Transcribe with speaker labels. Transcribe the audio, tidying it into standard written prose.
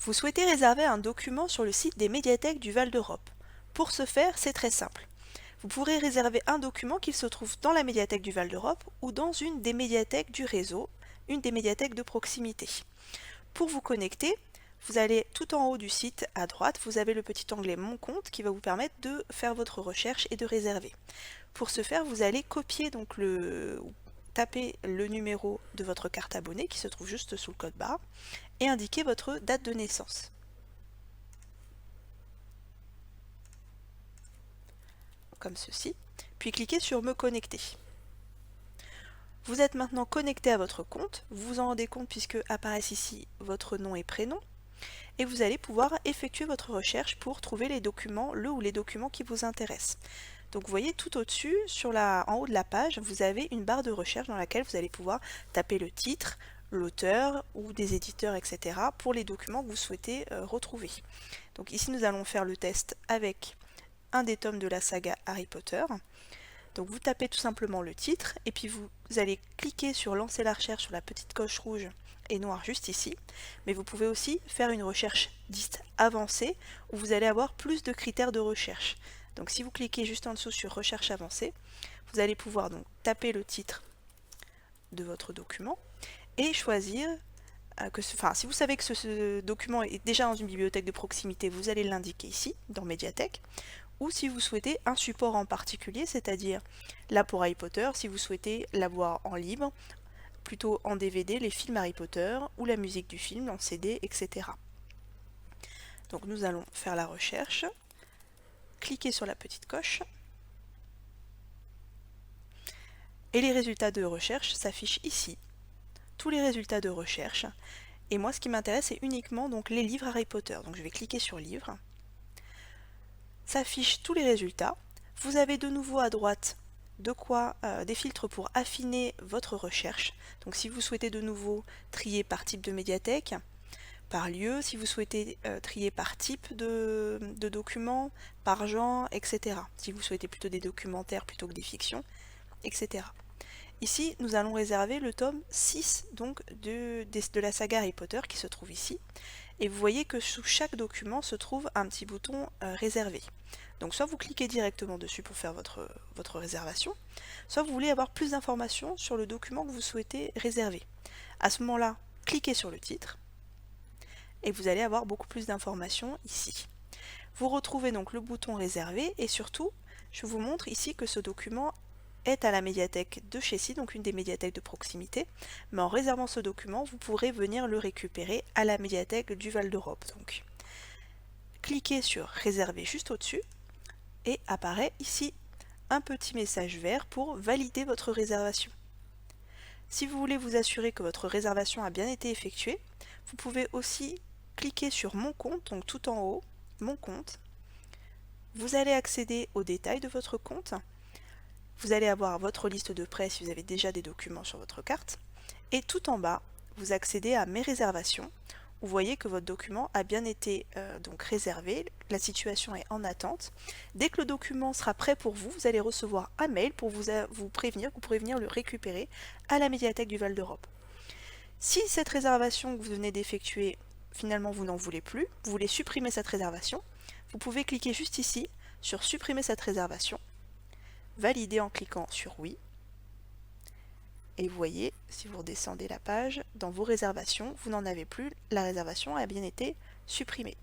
Speaker 1: Vous souhaitez réserver un document sur le site des médiathèques du Val d'Europe. Pour ce faire, c'est très simple. Vous pourrez réserver un document qu'il se trouve dans la médiathèque du Val d'Europe ou dans une des médiathèques du réseau, une des médiathèques de proximité. Pour vous connecter, vous allez tout en haut du site à droite, vous avez le petit onglet Mon compte qui va vous permettre de faire votre recherche et de réserver. Pour ce faire, vous allez taper le numéro de votre carte abonnée qui se trouve juste sous le code barre et indiquer votre date de naissance. Comme ceci, puis cliquez sur Me connecter. Vous êtes maintenant connecté à votre compte, vous vous en rendez compte puisque apparaissent ici votre nom et prénom, et vous allez pouvoir effectuer votre recherche pour trouver les documents, le ou les documents qui vous intéressent. Donc vous voyez tout au-dessus, en haut de la page, vous avez une barre de recherche dans laquelle vous allez pouvoir taper le titre, l'auteur ou des éditeurs, etc. pour les documents que vous souhaitez retrouver. Donc ici nous allons faire le test avec un des tomes de la saga Harry Potter. Donc vous tapez tout simplement le titre et puis vous allez cliquer sur lancer la recherche sur la petite coche rouge et noire juste ici, mais vous pouvez aussi faire une recherche dite avancée où vous allez avoir plus de critères de recherche. Donc si vous cliquez juste en dessous sur recherche avancée, vous allez pouvoir donc taper le titre de votre document et choisir si vous savez que ce document est déjà dans une bibliothèque de proximité, vous allez l'indiquer ici, dans Médiathèque, ou si vous souhaitez un support en particulier, c'est-à-dire là pour Harry Potter, si vous souhaitez l'avoir en libre, plutôt en DVD, les films Harry Potter, ou la musique du film en CD, etc. Donc nous allons faire la recherche, cliquer sur la petite coche, et les résultats de recherche s'affichent ici. Tous les résultats de recherche, et moi ce qui m'intéresse c'est uniquement donc les livres Harry Potter. Donc je vais cliquer sur livres, s'affichent tous les résultats. Vous avez de nouveau à droite des filtres pour affiner votre recherche. Donc si vous souhaitez de nouveau trier par type de médiathèque, par lieu, si vous souhaitez trier par type de documents, par genre, etc. Si vous souhaitez plutôt des documentaires plutôt que des fictions, etc. Ici, nous allons réserver le tome 6 donc, de la saga Harry Potter qui se trouve ici. Et vous voyez que sous chaque document se trouve un petit bouton réservé. Donc soit vous cliquez directement dessus pour faire votre réservation, soit vous voulez avoir plus d'informations sur le document que vous souhaitez réserver. À ce moment-là, cliquez sur le titre et vous allez avoir beaucoup plus d'informations ici. Vous retrouvez donc le bouton réservé et surtout, je vous montre ici que ce document est à la médiathèque de Chécy, donc une des médiathèques de proximité, mais en réservant ce document, vous pourrez venir le récupérer à la médiathèque du Val d'Europe. Donc, cliquez sur réserver juste au-dessus et apparaît ici un petit message vert pour valider votre réservation. Si vous voulez vous assurer que votre réservation a bien été effectuée, vous pouvez aussi cliquer sur Mon compte, donc tout en haut, Mon compte. Vous allez accéder aux détails de votre compte. Vous allez avoir votre liste de prêts si vous avez déjà des documents sur votre carte. Et tout en bas, vous accédez à Mes réservations. Vous voyez que votre document a bien été donc réservé, la situation est en attente. Dès que le document sera prêt pour vous, vous allez recevoir un mail pour vous prévenir que vous pourrez venir le récupérer à la médiathèque du Val d'Europe. Si cette réservation que vous venez d'effectuer, finalement vous n'en voulez plus, vous voulez supprimer cette réservation, vous pouvez cliquer juste ici sur Supprimer cette réservation, valider en cliquant sur Oui. Et vous voyez, si vous redescendez la page, dans vos réservations, vous n'en avez plus, la réservation a bien été supprimée.